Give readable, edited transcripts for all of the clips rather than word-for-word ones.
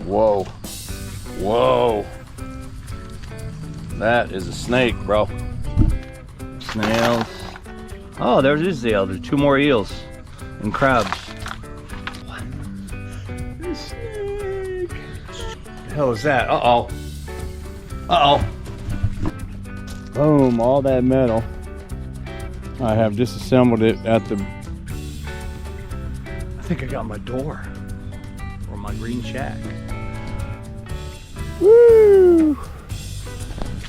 Whoa. Whoa. That is a snake, bro. Snails. Oh, there's the eel. There's 2 more eels and crabs. What? A snake. What the hell is that? Uh-oh. Uh-oh. Boom, all that metal. I have disassembled it at the... I think I got my door. Or my green shack. Woo!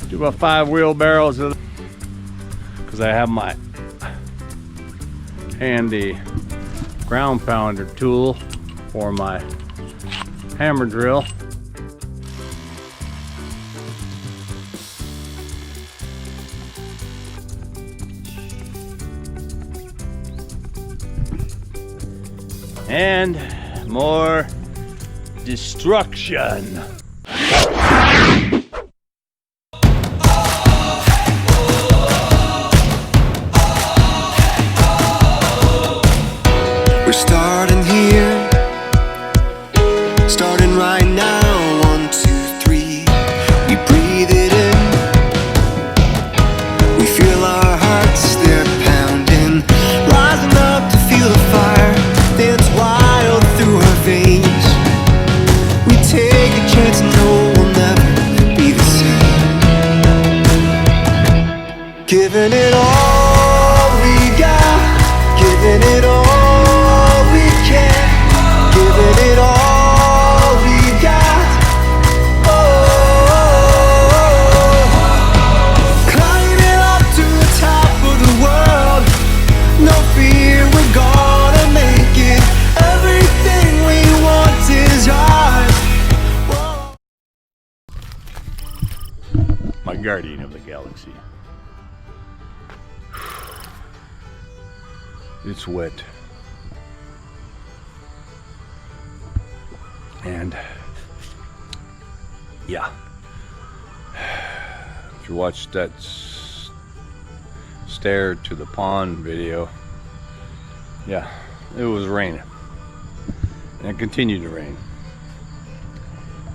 Do about 5 wheelbarrows because I have my handy ground pounder tool for my hammer drill. And more destruction. We're starting here, starting right now. 1, 2, 3. We breathe it in. We feel our hearts, they're pounding, rising up to feel the fire dance wild through our veins. We take a chance and know we'll never be the same. Giving it all we got, giving it all. Giving it all we got. Oh, climbing up to the top of the world. No fear, we're gonna make it. Everything we want is ours. My guardian of the galaxy. It's wet. And yeah, if you watched that stair to the pond video, yeah, it was raining and it continued to rain,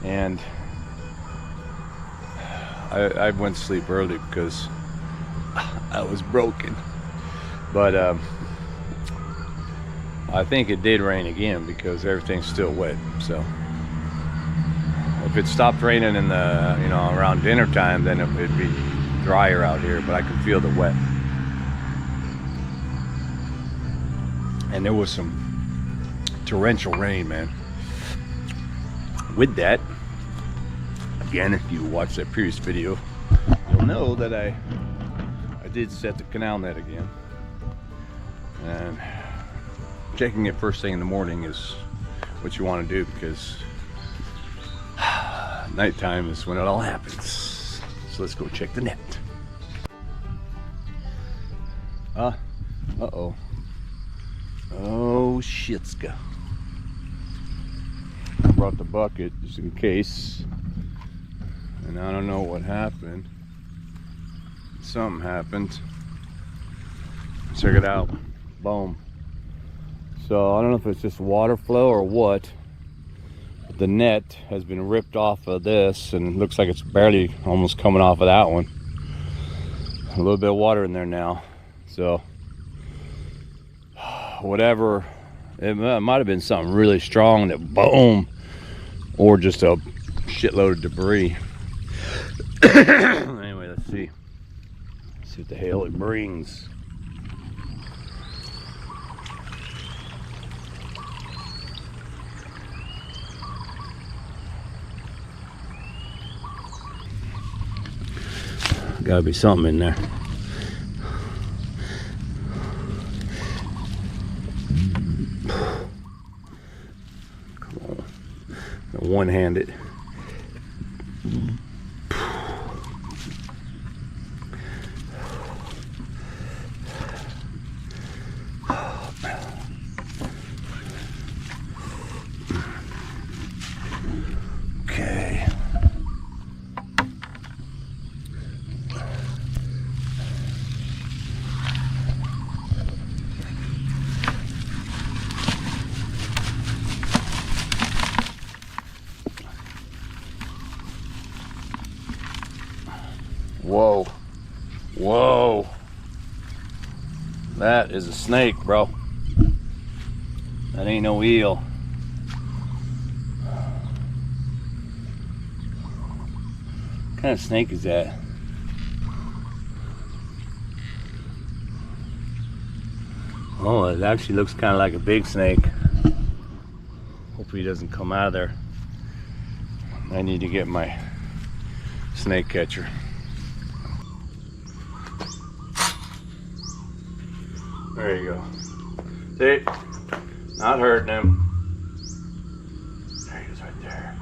and I went to sleep early because I was broken, but I think it did rain again because everything's still wet. So if it stopped raining in the, you know, around dinner time, then it'd be drier out here, but I can feel the wet. And there was some torrential rain, man. With that, again, if you watched that previous video, you'll know that I did set the canal net again. And checking it first thing in the morning is what you want to do, because nighttime is when it all happens. So let's go check the net. Uh-oh. Oh, shitska. I brought the bucket just in case. And I don't know what happened. Something happened. Check it out. Boom. So I don't know if it's just water flow or what. The net has been ripped off of this, and it looks like it's barely almost coming off of that one. A little bit of water in there now. So whatever, it might have been something really strong that boom, or just a shitload of debris. Anyway, let's see what the hell it brings. Gotta be something in there. Come on. One-handed. Okay. Whoa. Whoa. That is a snake, bro. That ain't no eel. What kind of snake is that? Oh, it actually looks kind of like a big snake. Hopefully he doesn't come out of there. I need to get my snake catcher. There you go. See? Not hurting him. There he is right there.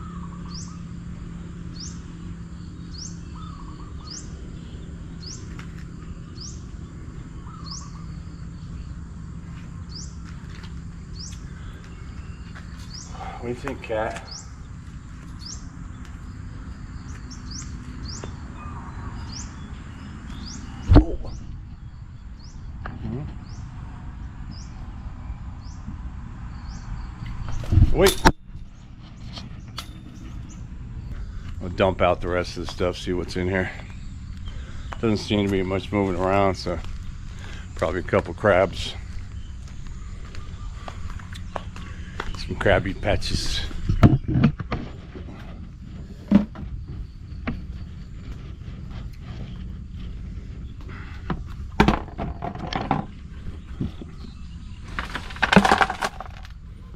What do you think, cat? Oh. Mm-hmm. Wait. I'll dump out the rest of the stuff, see what's in here. Doesn't seem to be much moving around, so probably a couple crabs. Some crabby patches.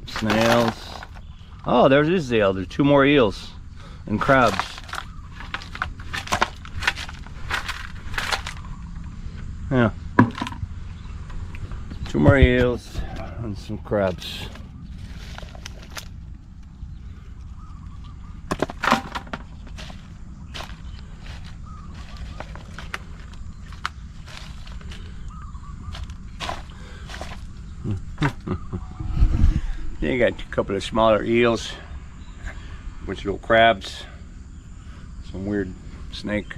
Snails. Oh, there's his eel. There's 2 more eels and crabs. Yeah. 2 more eels and some crabs. Then you got a couple of smaller eels, a bunch of little crabs, some weird snake.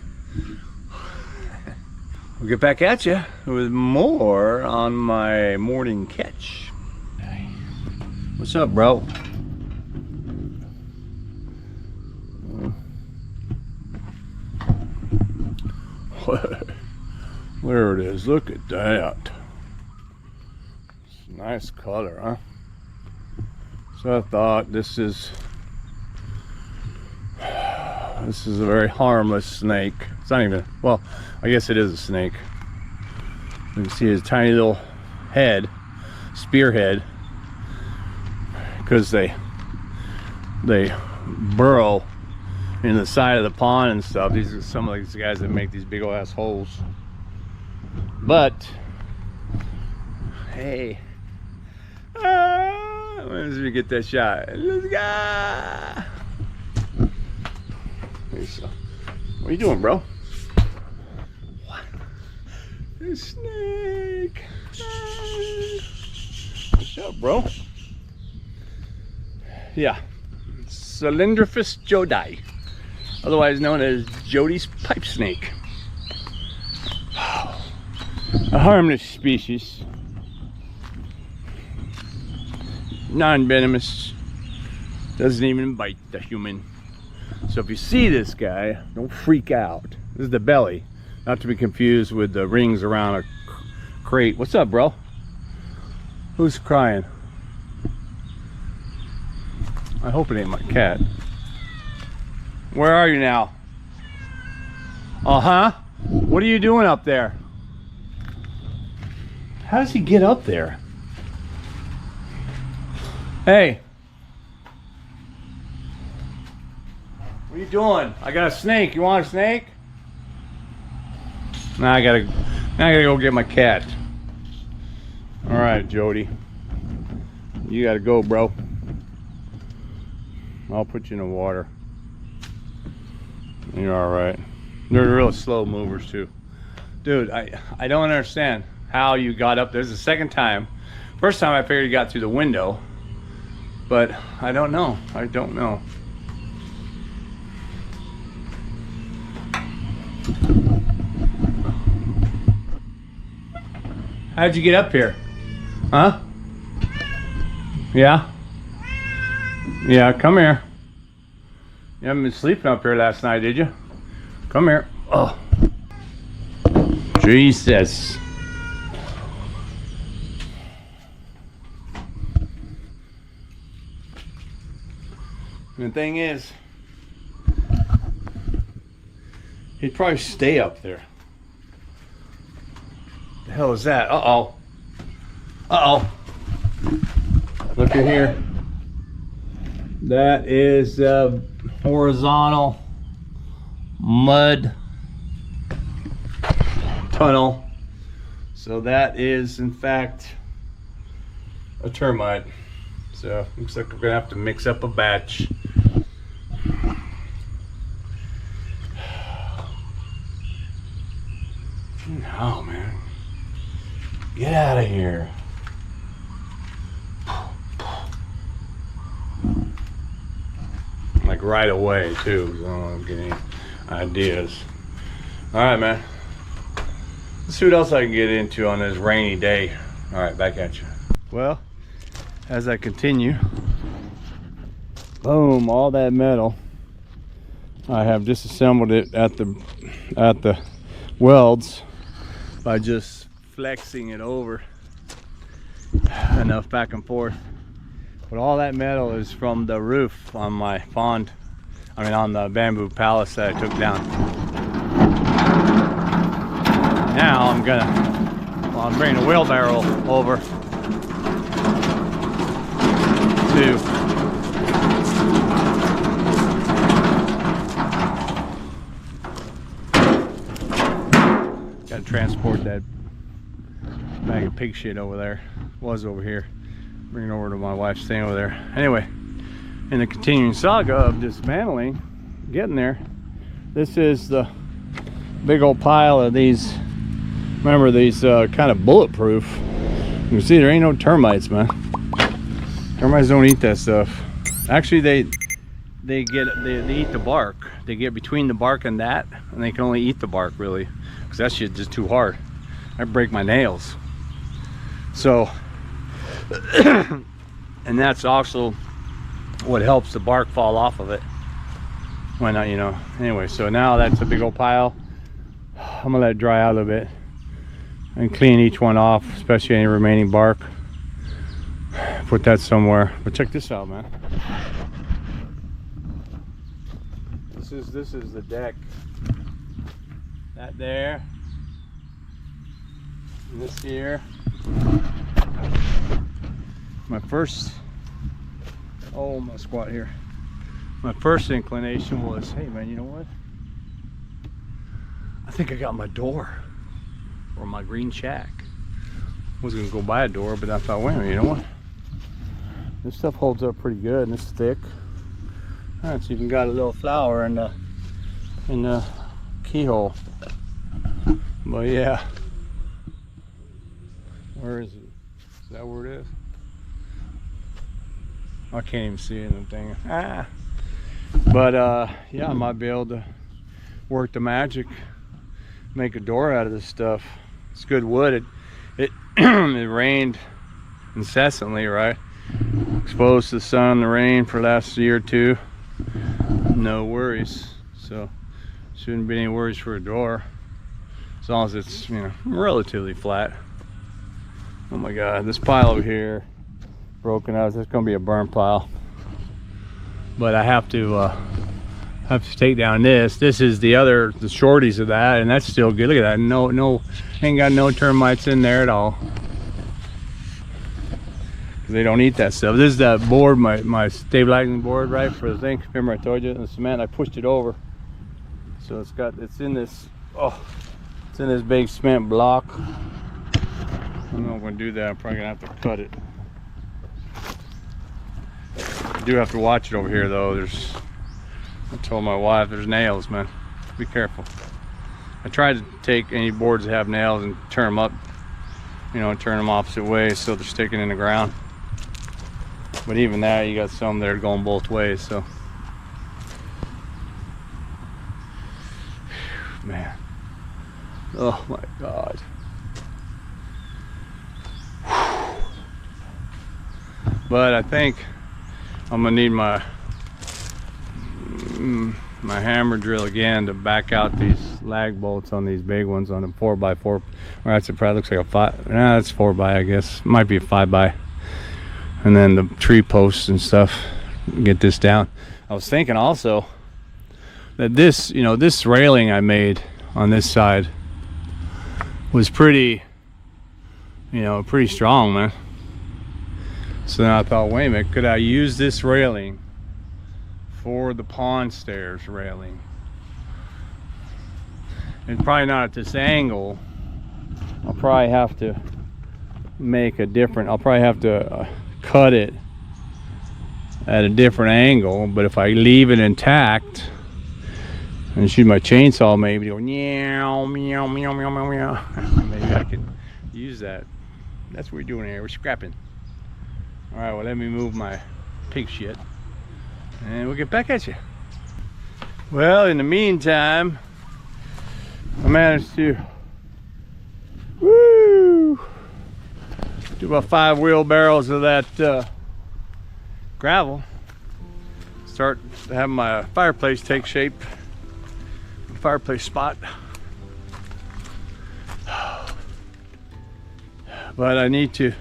We'll get back at you with more on my morning catch. What's up, bro? There it is. Look at that. It's a nice color, huh? So I thought this is a very harmless snake. It's not even, well, I guess it is a snake. You can see his tiny little head, spearhead, because they burrow in the side of the pond and stuff. These are some of these guys that make these big old ass holes. But hey, let's get that shot. Let's go. What are you doing, bro? What? A snake. What's up, bro? Yeah, Cylindrophis jodi, otherwise known as Jody's pipe snake. A harmless species, non-venomous, doesn't even bite the human. So if you see this guy, don't freak out. This is the belly, not to be confused with the rings around a crate. What's up, bro? Who's crying? I hope it ain't my cat. Where are you now? Uh-huh. What are you doing up there? How does he get up there? Hey. What are you doing? I got a snake. You want a snake? Now I gotta go get my cat. All right, Jody. You gotta go, bro. I'll put you in the water. You're all right. They're real slow movers too. Dude, I don't understand how you got up there. This is the second time. First time I figured you got through the window, but I don't know. I don't know. How'd you get up here? Huh? Yeah? Yeah, come here. You haven't been sleeping up here last night, did you? Come here. Oh. Jesus. And the thing is, he'd probably stay up there. The hell is that? Uh-oh. Uh-oh. Look at here. That is a horizontal mud tunnel. So that is in fact a termite. So looks like we're gonna have to mix up a batch. No, man. Get out of here. Like right away too. So I don't get any ideas. Alright, man. Let's see what else I can get into on this rainy day. Alright, back at you. Well, as I continue, boom, all that metal. I have disassembled it at the welds by just flexing it over enough back and forth. But all that metal is from the roof on my pond, on the bamboo palace that I took down. Now I'm bringing a wheelbarrow over to gotta transport that bag of pig shit over there. Was over here. Bring it over to my wife's staying over there. Anyway, in the continuing saga of dismantling, getting there, this is the big old pile of these. Remember, these kind of bulletproof. You can see there ain't no termites, man. Termites don't eat that stuff. Actually, they eat the bark. They get between the bark and that, and they can only eat the bark really, because that shit's just too hard. I break my nails. So, and that's also what helps the bark fall off of it when I, anyway. So now that's a big old pile. I'm gonna let it dry out a little bit and clean each one off, especially any remaining bark. Put that somewhere. But check this out, man. This is the deck. That there. And this here. My first, my squat here. My first inclination was, hey man, you know what? I think I got my door or my green shack. I was gonna go buy a door, but I thought, wait a minute, you know what? This stuff holds up pretty good and it's thick. All right, it's even got a little flower in the keyhole. But yeah, where is it? Is that where it is? I can't even see anything. But yeah, I might be able to work the magic, make a door out of this stuff. It's good wood. It rained incessantly, right? Exposed to the sun, the rain for the last year or two. No worries. So shouldn't be any worries for a door, as long as it's relatively flat. Oh my God, this pile over here broken out. It's gonna be a burn pile, but I have to take down this. This is the shorties of that, and that's still good. Look at that. No, ain't got no termites in there at all. They don't eat that stuff. This is that board, my stabilizing board, right, for the thing. Remember I told you, in the cement, I pushed it over, so it's in this big cement block. I'm not gonna do that. I'm probably gonna have to cut it. I do have to watch it over here though. I told my wife there's nails, man. Be careful. I tried to take any boards that have nails and turn them up, turn them opposite ways so they're sticking in the ground. But even that, you got some that are going both ways, so. Man. Oh my God. But I think I'm gonna need my my hammer drill again to back out these lag bolts on these big ones on a 4x4. Or that's, it probably looks like a 5. Nah, that's 4x, I guess. Might be a 5x. And then the tree posts and stuff. Get this down. I was thinking also that this, you know, this railing I made on this side was pretty, you know, pretty strong, man. So then I thought, wait a minute, could I use this railing for the pond stairs railing? And probably not at this angle. I'll probably have to make a different, I'll probably have to cut it at a different angle. But if I leave it intact and shoot my chainsaw, maybe go meow, meow, meow, meow, meow, meow. Maybe I could use that. That's what we're doing here, we're scrapping. All right, well, let me move my pig shit and we'll get back at you. Well, in the meantime, I managed to do about 5 wheelbarrows of that gravel. Start to have my fireplace take shape. Fireplace spot. But I need to,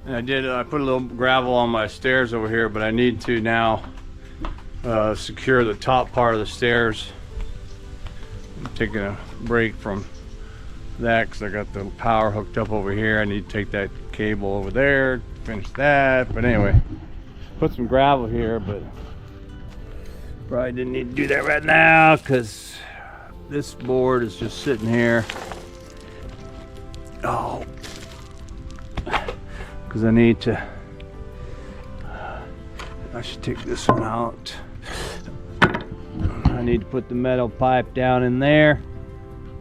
and I put a little gravel on my stairs over here, but I need to now secure the top part of the stairs. I'm taking a break from that because I got the power hooked up over here. I need to take that cable over there, finish that. But anyway, put some gravel here, but probably didn't need to do that right now because this board is just sitting here. Oh, because I need to, I should take this one out. I need to put the metal pipe down in there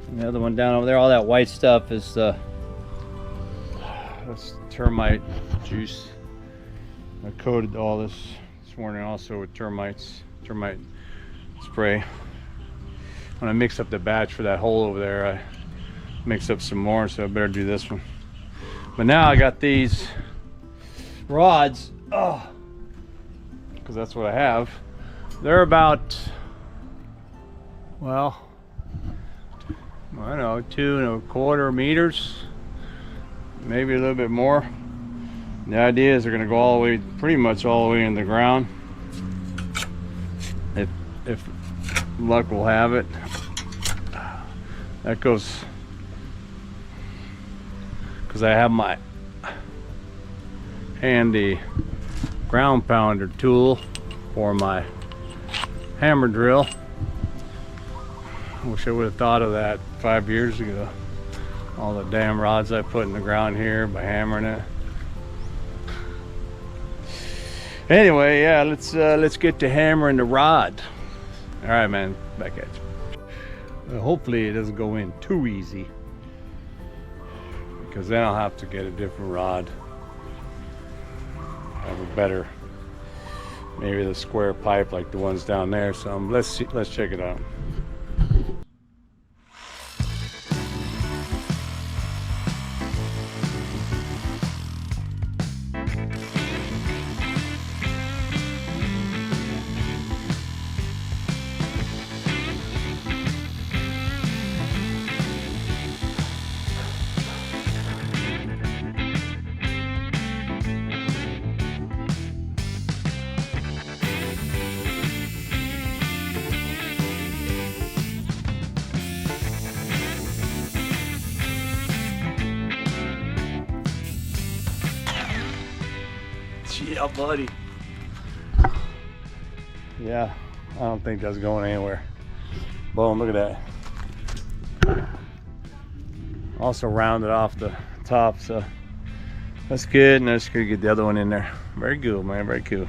and the other one down over there. All that white stuff is that's termite juice. I coated all this morning also with termite spray. When I mix up the batch for that hole over there, I mixed up some more, so I better do this one. But now I got these rods, because that's what I have. They're about, well, I don't know, 2¼ meters, maybe a little bit more. The idea is they're going to go all the way, pretty much all the way in the ground, if luck will have it. That goes, because I have my handy ground pounder tool for my hammer drill. Wish I would have thought of that 5 years ago. All the damn rods I put in the ground here by hammering it. Anyway, yeah, let's get to hammering the rod. All right, man, back at you. Hopefully it doesn't go in too easy, because then I'll have to get a different rod. Have a better, maybe the square pipe like the ones down there. So let's see, let's check it out. Yeah, buddy. Yeah, I don't think that's going anywhere. Boom, look at that. Also rounded off the top, so that's good. And I'm just gonna get the other one in there. Very good, man, very cool.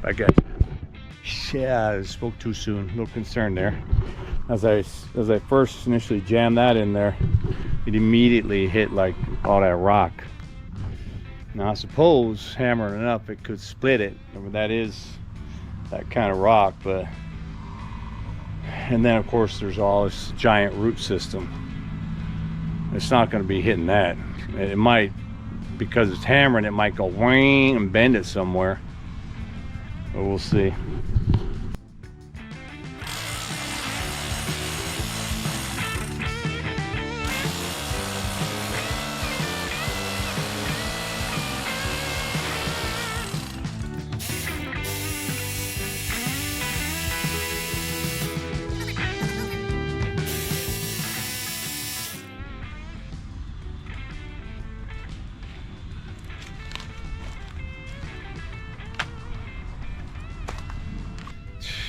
Back at you. Yeah, I spoke too soon. A little concerned there. As I first initially jammed that in there, it immediately hit like all that rock. Now I suppose hammering it up, it could split it. I mean, that is that kind of rock, but, and then of course there's all this giant root system. It's not going to be hitting that. It might, because it's hammering, it might go wing and bend it somewhere, but we'll see.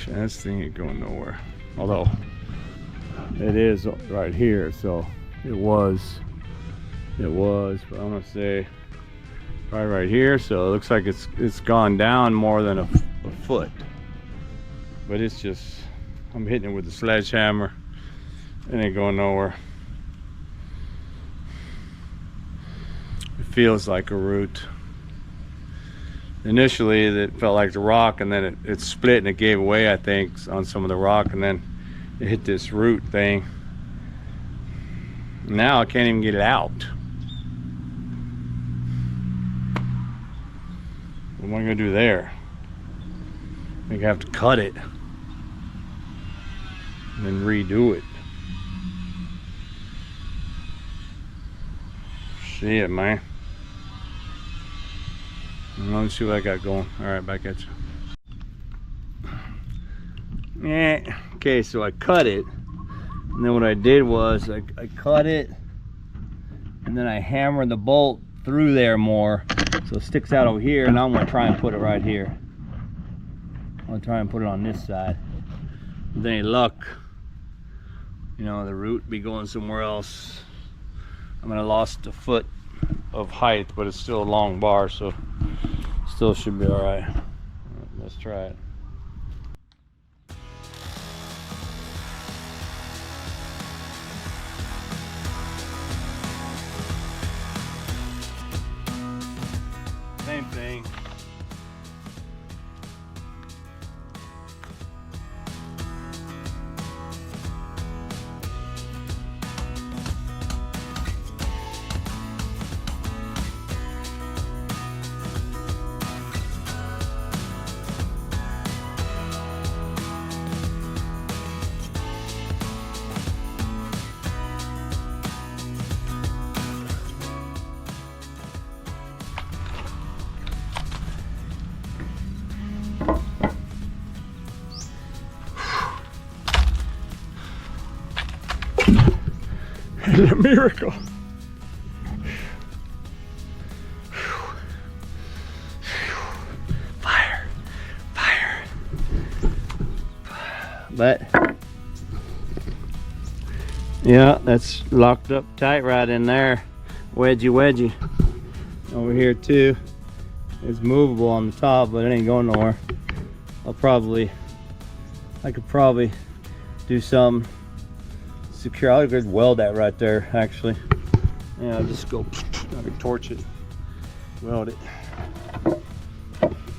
This thing ain't going nowhere. Although it is right here, so it was, but I'm gonna say right here. So it looks like it's gone down more than a foot. But it's just, I'm hitting it with the sledgehammer. It ain't going nowhere. It feels like a root. Initially it felt like the rock, and then it split and it gave away, I think, on some of the rock, and then it hit this root thing. Now I can't even get it out. What am I gonna do there? I think I have to cut it and then redo it. Shit, man. Let me see what I got going. All right, back at you. Yeah. Okay, so I cut it, and then what I did was I cut it, and then I hammered the bolt through there more, so it sticks out over here. And I'm gonna try and put it right here. I'm gonna try and put it on this side. With any luck, you know, the root be going somewhere else. I'm gonna lost a foot of height, but it's still a long bar, so still should be all right. Let's try it. Same thing. It's a miracle. Fire. But yeah, that's locked up tight right in there. Wedgy. Over here too. It's movable on the top, but it ain't going nowhere. I could probably do some secure. I could weld that right there, actually. Yeah, I'll just go, I could torch it, weld it.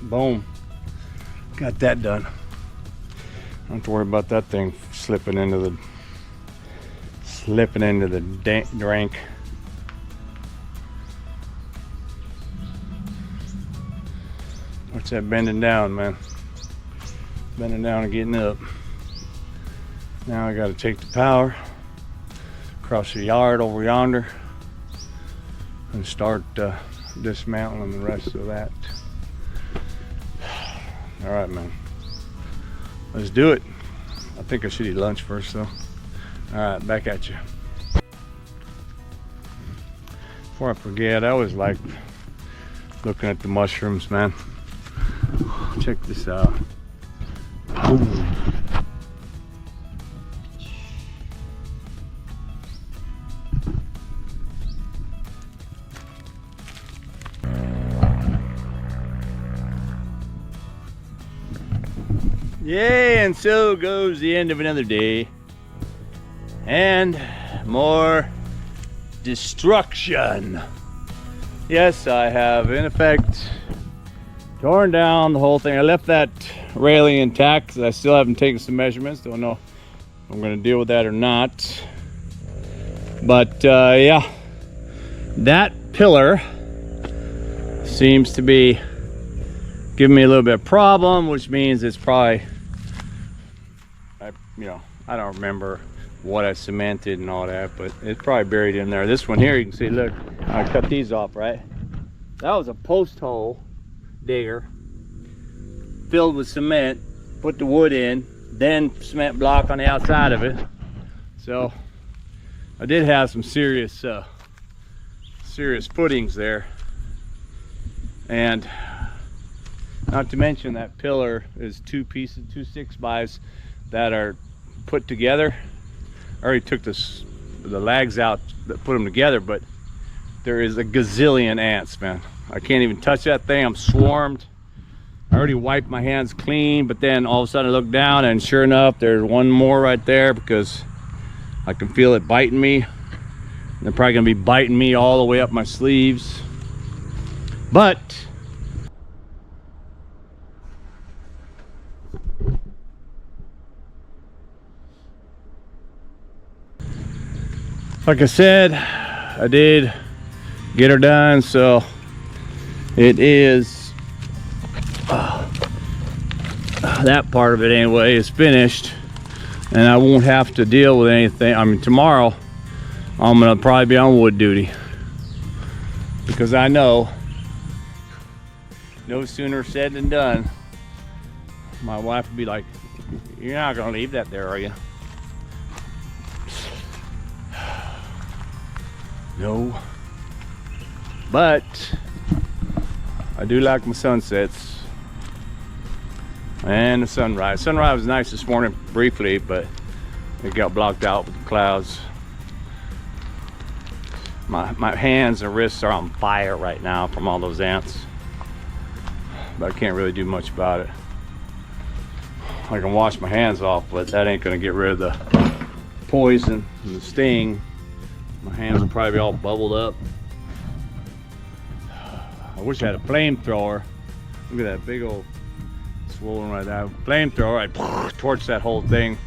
Boom. Got that done. Don't have to worry about that thing slipping into the drink. What's that bending down, man? Bending down and getting up. Now I got to take the power across the yard over yonder and start dismantling the rest of that. All right, man. Let's do it. I think I should eat lunch first, though. All right, back at you. Before I forget, I always like looking at the mushrooms, man. Check this out. Ooh. Yeah, and so goes the end of another day. And more destruction. Yes, I have in effect torn down the whole thing. I left that railing intact because I still haven't taken some measurements. Don't know if I'm going to deal with that or not. But yeah, that pillar seems to be giving me a little bit of problem, which means it's probably, I don't remember what I cemented and all that, but it's probably buried in there. This one here, you can see, look, I cut these off, right? That was a post hole digger filled with cement, put the wood in, then cement block on the outside of it. So I did have some serious footings there, and Not to mention that pillar is 2 pieces, 2 6x that are put together. I already took the legs out that put them together, but there is a gazillion ants, man. I can't even touch that thing. I'm swarmed. I already wiped my hands clean, but then all of a sudden I look down and sure enough, there's one more right there because I can feel it biting me. They're probably gonna be biting me all the way up my sleeves. But like I said, I did get her done, so it is that part of it anyway is finished, and I won't have to deal with anything. I mean, tomorrow I'm gonna probably be on wood duty because I know no sooner said than done. My wife would be like, "You're not gonna leave that there, are you?" No, but I do like my sunsets and the sunrise. Sunrise was nice this morning briefly, but it got blocked out with the clouds. My hands and wrists are on fire right now from all those ants, but I can't really do much about it. I can wash my hands off, but that ain't gonna get rid of the poison and the sting. My hands will probably be all bubbled up. I wish I had a flamethrower. Look at that big old swollen right there. Flamethrower, I'd torch that whole thing.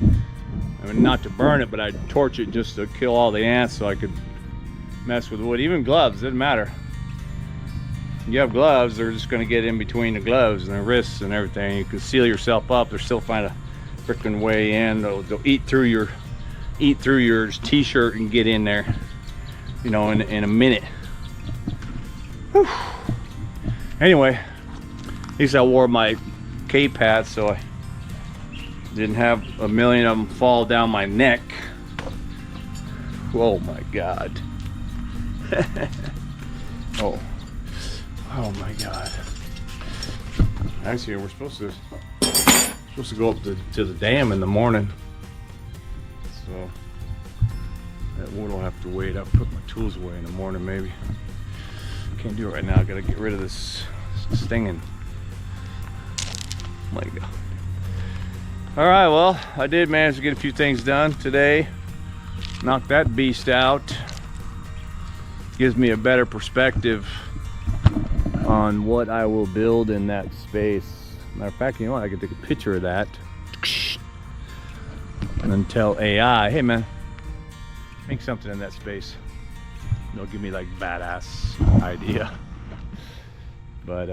I mean, not to burn it, but I'd torch it just to kill all the ants so I could mess with wood. Even gloves, doesn't matter. You have gloves, they're just gonna get in between the gloves and the wrists and everything. You can seal yourself up, they'll still find a freaking way in. They'll eat through your t-shirt and get in there, you know, in a minute. Whew. Anyway, at least I wore my cape hat so I didn't have a million of them fall down my neck. Oh my God. Oh my God. Actually, we're supposed to go up to the dam in the morning, so that wood will have to wait. I'll put my tools away in the morning maybe. Can't do it right now. I gotta get rid of this stinging. Oh my God. All right, well, I did manage to get a few things done today. Knocked that beast out. Gives me a better perspective on what I will build in that space. Matter of fact, you know what? I could take a picture of that and then tell AI, hey man, make something in that space. They'll give me like badass idea. But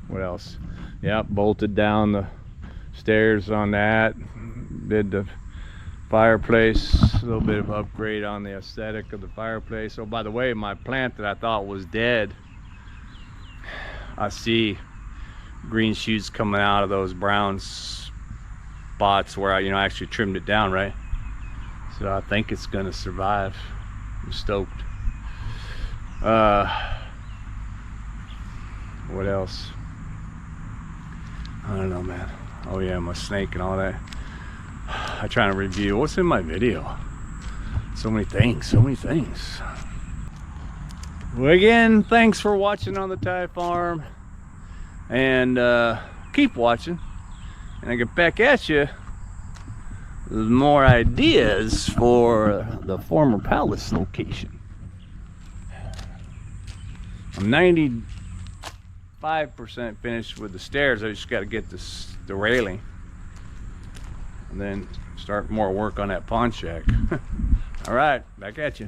what else? Yeah, bolted down the stairs on that. Did the fireplace, a little bit of upgrade on the aesthetic of the fireplace. Oh, by the way, my plant that I thought was dead, I see green shoots coming out of those brown spots where I, you know, actually trimmed it down, right? So I think it's gonna survive. I'm stoked. What else? I don't know, man. Oh yeah, my snake and all that. I try to review what's in my video. So many things, so many things. Well, again, thanks for watching on the Thai farm, and keep watching, and I get back at you with more ideas for the former palace location. I'm 95% finished with the stairs. I just got to get the railing, and then start more work on that pawn shack. All right, back at you.